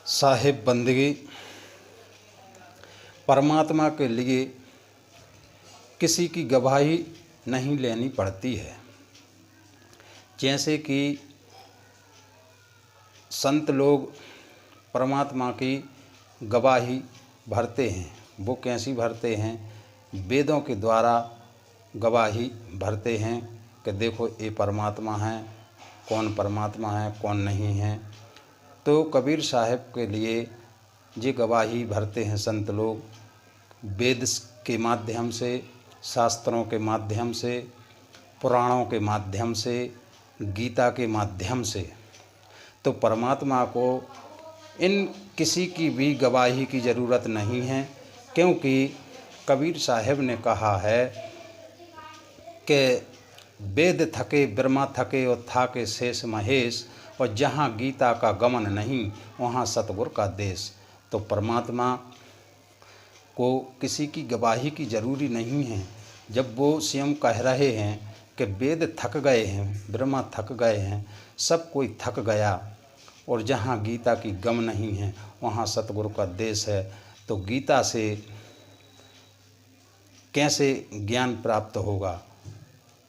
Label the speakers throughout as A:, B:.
A: साहिब बंदगी परमात्मा के लिए किसी की गवाही नहीं लेनी पड़ती है। जैसे कि संत लोग परमात्मा की गवाही भरते हैं, वो कैसी भरते हैं? वेदों के द्वारा गवाही भरते हैं कि देखो ये परमात्मा है, कौन परमात्मा है कौन नहीं है। तो कबीर साहब के लिए ये गवाही भरते हैं संत लोग, वेद के माध्यम से, शास्त्रों के माध्यम से, पुराणों के माध्यम से, गीता के माध्यम से। तो परमात्मा को इन किसी की भी गवाही की ज़रूरत नहीं है, क्योंकि कबीर साहब ने कहा है कि वेद थके ब्रह्मा थके और थाके शेष महेश, और जहाँ गीता का गमन नहीं वहाँ सतगुर का देश। तो परमात्मा को किसी की गवाही की ज़रूरी नहीं है। जब वो स्वयं कह रहे हैं कि वेद थक गए हैं, ब्रह्मा थक गए हैं, सब कोई थक गया, और जहाँ गीता की गम नहीं है वहाँ सतगुरु का देश है, तो गीता से कैसे ज्ञान प्राप्त होगा?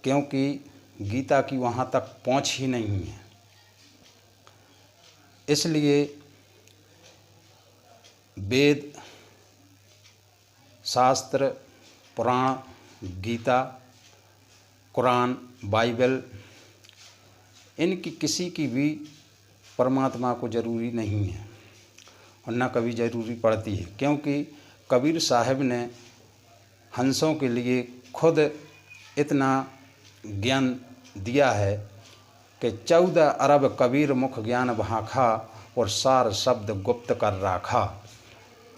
A: क्योंकि गीता की वहाँ तक पहुँच ही नहीं है। इसलिए वेद, शास्त्र, पुराण, गीता, कुरान, बाइबल, इनकी किसी की भी परमात्मा को ज़रूरी नहीं है और न कभी ज़रूरी पड़ती है। क्योंकि कबीर साहब ने हंसों के लिए खुद इतना ज्ञान दिया है कि 14 अरब कबीर मुख ज्ञान भाखा और सार शब्द गुप्त कर राखा।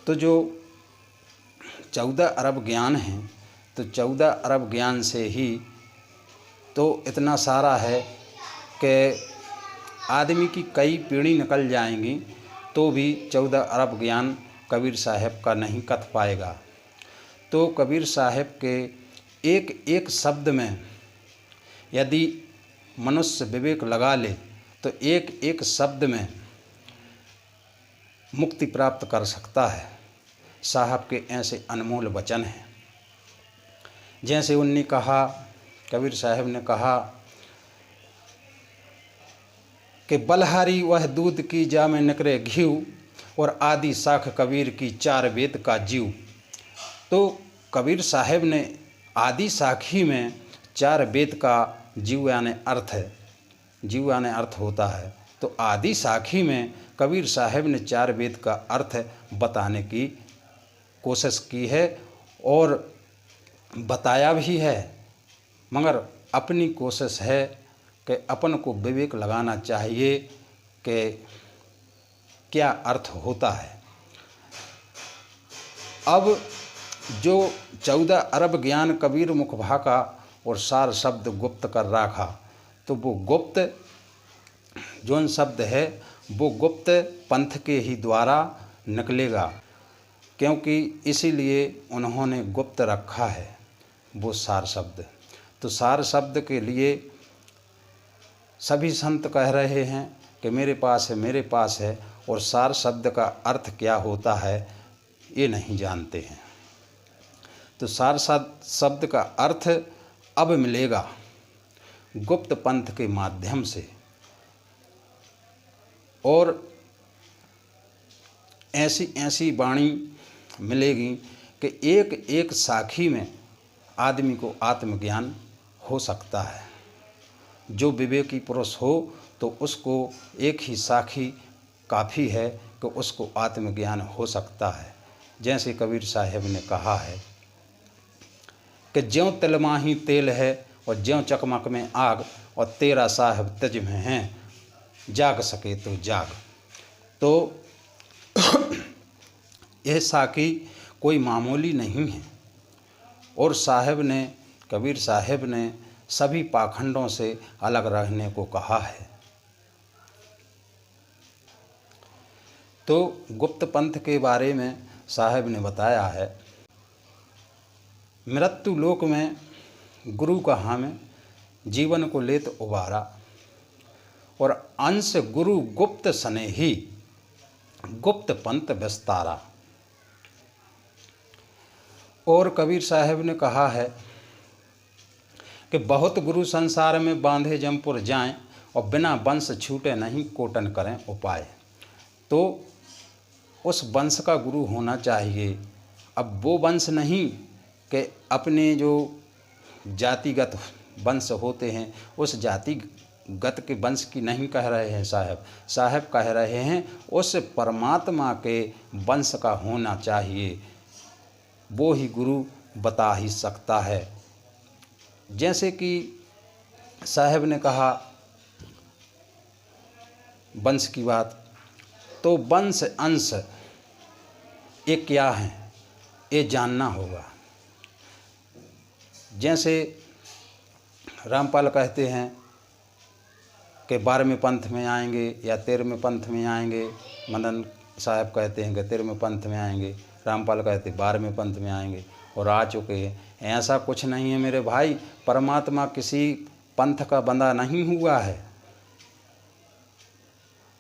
A: तो जो 14 अरब ज्ञान है, तो 14 अरब ज्ञान से ही तो इतना सारा है कि आदमी की कई पीढ़ी निकल जाएंगी तो भी 14 अरब ज्ञान कबीर साहब का नहीं कथ पाएगा। तो कबीर साहब के एक एक शब्द में यदि मनुष्य विवेक लगा ले तो एक एक शब्द में मुक्ति प्राप्त कर सकता है। साहब के ऐसे अनमोल वचन हैं। जैसे उन्होंने कहा, कबीर साहब ने कहा कि बलहारी वह दूध की जा में निकरे घीव, और आदि साख कबीर की 4 वेद का जीव। तो कबीर साहब ने आदि साखी में 4 वेद का जीव यानी अर्थ है, जीव यानी अर्थ होता है। तो आदि साखी में कबीर साहब ने 4 वेद का अर्थ बताने की कोशिश की है और बताया भी है, मगर अपनी कोशिश है कि अपन को विवेक लगाना चाहिए कि क्या अर्थ होता है। अब जो 14 अरब ज्ञान कबीर मुख भाका और सार शब्द गुप्त कर राखा, तो वो गुप्त जोन शब्द है वो गुप्त पंथ के ही द्वारा निकलेगा, क्योंकि इसीलिए उन्होंने गुप्त रखा है वो सार शब्द। तो सार शब्द के लिए सभी संत कह रहे हैं कि मेरे पास है, मेरे पास है, और सार शब्द का अर्थ क्या होता है ये नहीं जानते हैं। तो सार शब्द का अर्थ अब मिलेगा गुप्त पंथ के माध्यम से, और ऐसी ऐसी वाणी मिलेगी कि एक एक साखी में आदमी को आत्मज्ञान हो सकता है। जो विवेकी पुरुष हो तो उसको एक ही साखी काफ़ी है कि उसको आत्मज्ञान हो सकता है। जैसे कबीर साहब ने कहा है कि ज्यों तिलमाही तेल है और ज्यों चकमक में आग, और तेरा साहब तज में है, जाग सके तो जाग। तो यह साखी कोई मामूली नहीं है, और साहब ने, कबीर साहब ने सभी पाखंडों से अलग रहने को कहा है। तो गुप्त पंथ के बारे में साहब ने बताया है, मृत्यु लोक में गुरु कहा में जीवन को लेत उबारा, और अंश गुरु गुप्त सने ही, गुप्त पंथ विस्तारा। और कबीर साहब ने कहा है कि बहुत गुरु संसार में बांधे जमपुर जाएं, और बिना वंश छूटे नहीं कोटन करें उपाय। तो उस वंश का गुरु होना चाहिए। अब वो वंश नहीं कि अपने जो जातिगत वंश होते हैं उस जातिगत के वंश की नहीं कह रहे हैं साहब कह रहे हैं उस परमात्मा के वंश का होना चाहिए। वो ही गुरु बता ही सकता है। जैसे कि साहब ने कहा वंश की बात, तो वंश अंश ये क्या है ये जानना होगा। जैसे रामपाल कहते हैं कि 12वें पंथ में आएंगे या 13वें पंथ में आएंगे, मदन साहब कहते हैं कि 13वें पंथ में आएंगे, रामपाल कहते 12वें पंथ में आएंगे और आ चुके हैं। ऐसा कुछ नहीं है मेरे भाई, परमात्मा किसी पंथ का बंधा नहीं हुआ है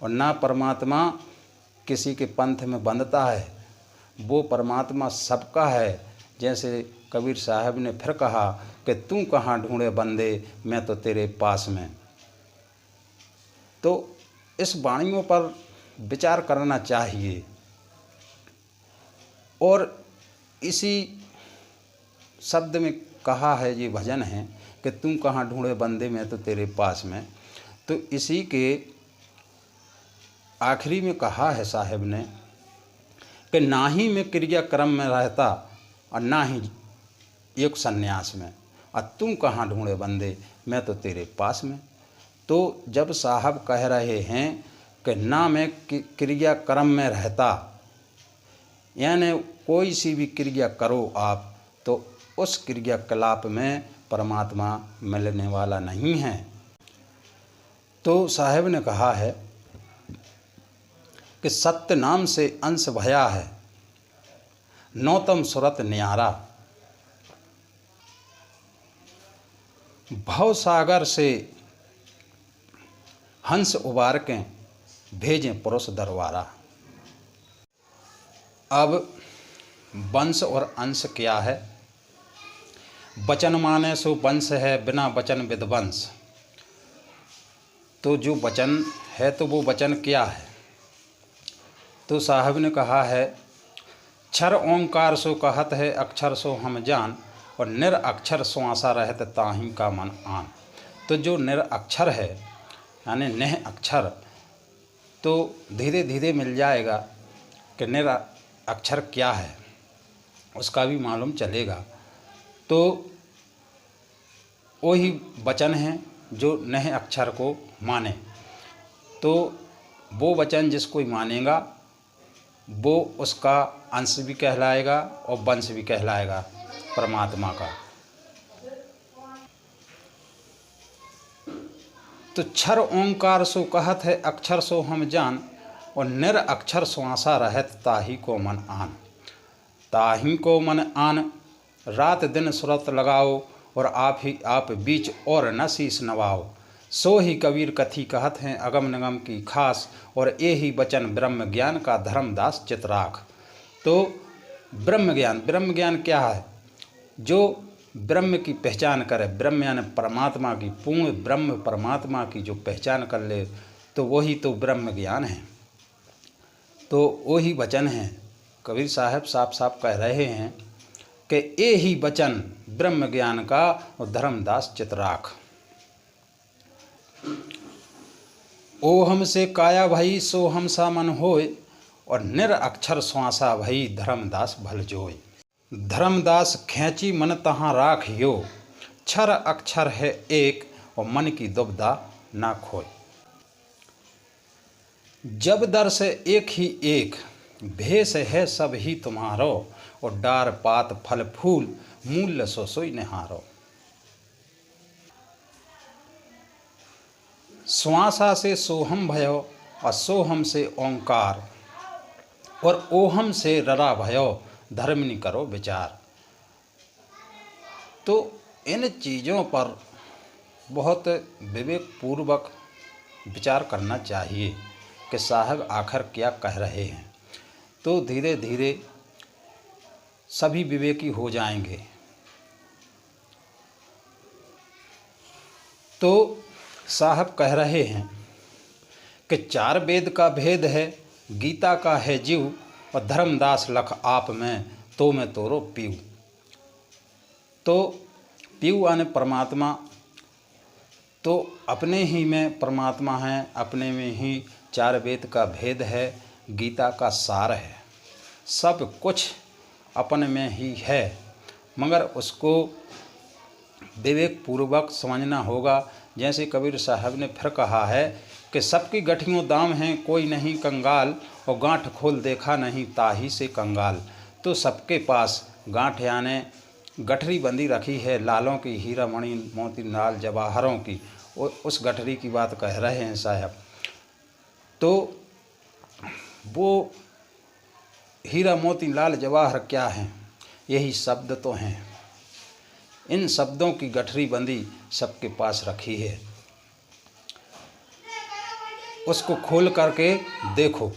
A: और ना परमात्मा किसी के पंथ में बंधता है। वो परमात्मा सबका है। जैसे कबीर साहब ने फिर कहा कि तू कहाँ ढूंढे बंदे, मैं तो तेरे पास में। तो इस वाणियों पर विचार करना चाहिए। और इसी शब्द में कहा है, ये भजन है कि तू कहाँ ढूंढे बंदे, मैं तो तेरे पास में। तो इसी के आखिरी में कहा है साहब ने कि ना ही मैं क्रिया क्रम में रहता और ना ही एक संन्यास में, और तुम कहाँ ढूंढे बंदे, मैं तो तेरे पास में। तो जब साहब कह रहे हैं कि ना मैं क्रिया क्रम में रहता, यानी कोई सी भी क्रिया करो आप, तो उस क्रियाकलाप में परमात्मा मिलने वाला नहीं है। तो साहब ने कहा है कि सत्य नाम से अंश भया है, नौतम सुरत न्यारा। भव सागर से हंस उबार के भेजें पुरुष दरबारा। अब वंश और अंश क्या है? वचन माने सो वंश है, बिना वचन विध्वंस। तो जो वचन है तो वो वचन क्या है? तो साहब ने कहा है क्षर ओंकार सो कहत है, अक्षर सो हम जान, और निरअक्षर सो आशा रहत ताही का मन आन। तो जो निरअक्षर है यानी नेह अक्षर, तो धीरे धीरे मिल जाएगा कि निरअक्षर क्या है, उसका भी मालूम चलेगा। तो वही वचन है जो नेह अक्षर को माने। तो वो वचन जिसको मानेगा वो उसका अंश भी कहलाएगा और वंश भी कहलाएगा परमात्मा का। तो क्षर ओंकार सो कहत है, अक्षर सो हम जान, और निरअक्षर सो आशा रहत ताही को मन आन। ताही को मन आन, रात दिन सुरत लगाओ, और आप ही आप बीच और न शीस नवाओ। सो ही कबीर कथी कहत हैं, अगम निगम की खास, और ये ही वचन ब्रह्म ज्ञान का धर्मदास चितराख। तो ब्रह्म ज्ञान क्या है? जो ब्रह्म की पहचान करे, ब्रह्म यानी परमात्मा की, पूर्ण ब्रह्म परमात्मा की जो पहचान कर ले, तो वही तो ब्रह्म ज्ञान है। तो वही वचन है। कबीर साहब साफ साफ कह रहे हैं कि ये ही वचन ब्रह्म ज्ञान का और धर्मदास चितराख। ओ हमसे काया भई सो हम सा मन होय, और निरअक्षर श्वासा भई धर्मदास भल जोय। धर्मदास खैंची मन तहाँ राखियो, क्षर अक्षर है एक, और मन की दुविधा ना खोय। जब दर से एक ही एक, भेष है सब ही तुम्हारो, और डार पात फल फूल मूल्य सो सोई निहारो। श्वासा से सोहम भयो, और सोहम से ओंकार, और ओहम से ररा भयो, धर्मनि करो विचार। तो इन चीज़ों पर बहुत विवेक पूर्वक विचार करना चाहिए कि साहब आखिर क्या कह रहे हैं। तो धीरे धीरे सभी विवेकी हो जाएंगे। तो साहब कह रहे हैं कि 4 वेद का भेद है, गीता का है जीव, और धर्मदास लख आप में, तो मैं तोरो पीऊ। तो पीऊ आने परमात्मा, तो अपने ही में परमात्मा है, अपने में ही 4 वेद का भेद है, गीता का सार है, सब कुछ अपने में ही है, मगर उसको विवेक पूर्वक समझना होगा। जैसे कबीर साहब ने फिर कहा है कि सबकी गठियों दाम हैं, कोई नहीं कंगाल, और गांठ खोल देखा नहीं ताही से कंगाल। तो सबके पास गांठ यानी गठरी बंदी रखी है, लालों की, हीरा मणि मोती लाल जवाहरों की, उस गठरी की बात कह रहे हैं साहब। तो वो हीरा मोती लाल जवाहर क्या हैं? यही शब्द तो हैं। इन शब्दों की गठरी बंदी सबके पास रखी है, उसको खोल करके देखो।